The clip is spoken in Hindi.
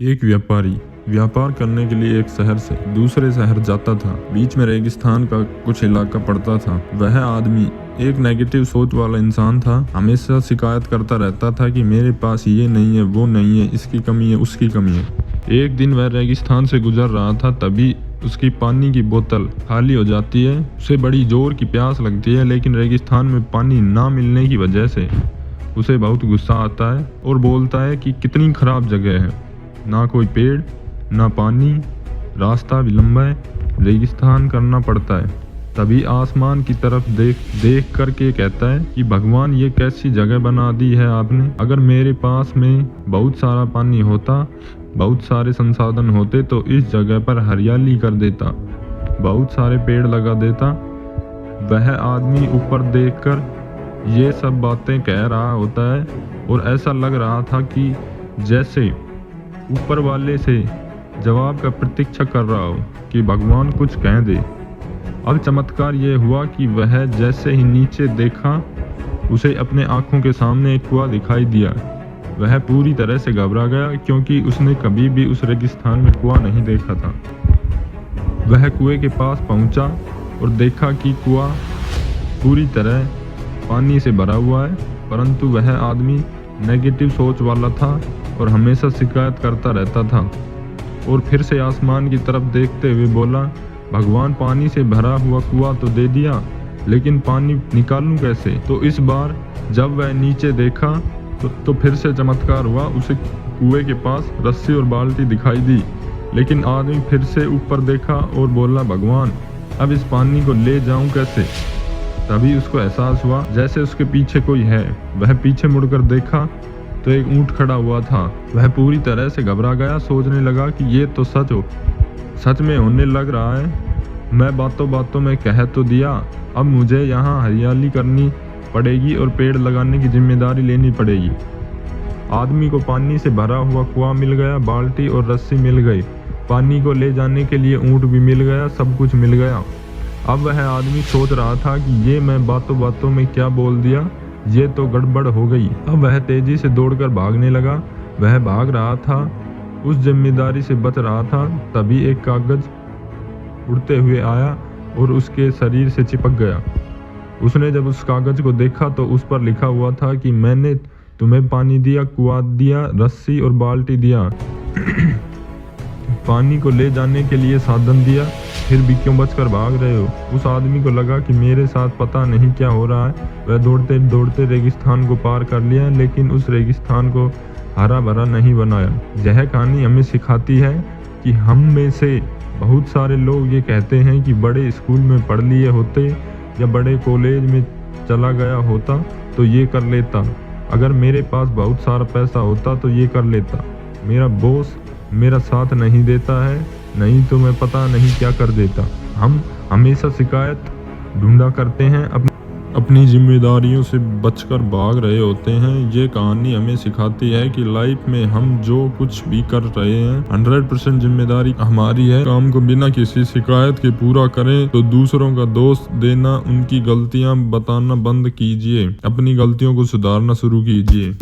एक व्यापारी व्यापार करने के लिए एक शहर से दूसरे शहर जाता था। बीच में रेगिस्तान का कुछ इलाका पड़ता था। वह आदमी एक नेगेटिव सोच वाला इंसान था। हमेशा शिकायत करता रहता था कि मेरे पास ये नहीं है, वो नहीं है, इसकी कमी है, उसकी कमी है। एक दिन वह रेगिस्तान से गुजर रहा था, तभी उसकी पानी की बोतल खाली हो जाती है। उसे बड़ी जोर की प्यास लगती है, लेकिन रेगिस्तान में पानी ना मिलने की वजह से उसे बहुत गुस्सा आता है और बोलता है कि कितनी खराब जगह है, ना कोई पेड़ ना पानी, रास्ता भी लंबा है, रेगिस्तान करना पड़ता है। तभी आसमान की तरफ देख करके कहता है कि भगवान, ये कैसी जगह बना दी है आपने। अगर मेरे पास में बहुत सारा पानी होता, बहुत सारे संसाधन होते तो इस जगह पर हरियाली कर देता, बहुत सारे पेड़ लगा देता। वह आदमी ऊपर देखकर ये सब बातें कह रहा होता है और ऐसा लग रहा था कि जैसे ऊपर वाले से जवाब का प्रतीक्षा कर रहा हो कि भगवान कुछ कह दे। अब चमत्कार ये हुआ कि वह जैसे ही नीचे देखा, उसे अपने आंखों के सामने एक कुआं दिखाई दिया। वह पूरी तरह से घबरा गया, क्योंकि उसने कभी भी उस रेगिस्तान में कुआं नहीं देखा था। वह कुएं के पास पहुंचा और देखा कि कुआं पूरी तरह पानी से भरा हुआ है, परंतु वह आदमी नेगेटिव सोच वाला था और हमेशा शिकायत करता रहता था। और फिर से आसमान की तरफ देखते हुए बोला, भगवान, पानी से भरा हुआ कुआं तो दे दिया, लेकिन पानी निकालूं कैसे। तो इस बार जब वह नीचे देखा तो फिर से चमत्कार हुआ। उसे कुएं के पास रस्सी और बाल्टी दिखाई दी, लेकिन आदमी फिर से ऊपर देखा और बोला, भगवान, अब इस पानी को ले जाऊं कैसे। तभी उसको एहसास हुआ जैसे उसके पीछे कोई है। वह पीछे मुड़कर देखा तो एक ऊंट खड़ा हुआ था। वह पूरी तरह से घबरा गया, सोचने लगा कि ये तो सच में होने लग रहा है। मैं बातों बातों में कह तो दिया, अब मुझे यहाँ हरियाली करनी पड़ेगी और पेड़ लगाने की जिम्मेदारी लेनी पड़ेगी। आदमी को पानी से भरा हुआ कुआं मिल गया, बाल्टी और रस्सी मिल गई, पानी को ले जाने के लिए ऊंट भी मिल गया, सब कुछ मिल गया। अब वह आदमी सोच रहा था कि ये मैं बातों बातों में क्या बोल दिया, ये तो गड़बड़ हो गई। अब वह तेजी से दौड़कर भागने लगा। वह भाग रहा था, उस जिम्मेदारी से बच रहा था। तभी एक कागज उड़ते हुए आया और उसके शरीर से चिपक गया। उसने जब उस कागज को देखा तो उस पर लिखा हुआ था कि मैंने तुम्हें पानी दिया, कुआं दिया, रस्सी और बाल्टी दिया, पानी को ले जाने के लिए साधन दिया, फिर भी क्यों बचकर भाग रहे हो। उस आदमी को लगा कि मेरे साथ पता नहीं क्या हो रहा है। वह दौड़ते दौड़ते रेगिस्तान को पार कर लिया, लेकिन उस रेगिस्तान को हरा भरा नहीं बनाया। यह कहानी हमें सिखाती है कि हम में से बहुत सारे लोग ये कहते हैं कि बड़े स्कूल में पढ़ लिए होते या बड़े कॉलेज में चला गया होता तो ये कर लेता, अगर मेरे पास बहुत सारा पैसा होता तो ये कर लेता, मेरा बॉस मेरा साथ नहीं देता है, नहीं तो मैं पता नहीं क्या कर देता। हम हमेशा शिकायत ढूंढा करते हैं, अपनी जिम्मेदारियों से बचकर भाग रहे होते हैं। ये कहानी हमें सिखाती है कि लाइफ में हम जो कुछ भी कर रहे हैं 100% जिम्मेदारी हमारी है। काम को बिना किसी शिकायत के पूरा करें तो दूसरों का दोष देना, उनकी गलतियां बताना बंद कीजिए, अपनी गलतियों को सुधारना शुरू कीजिए।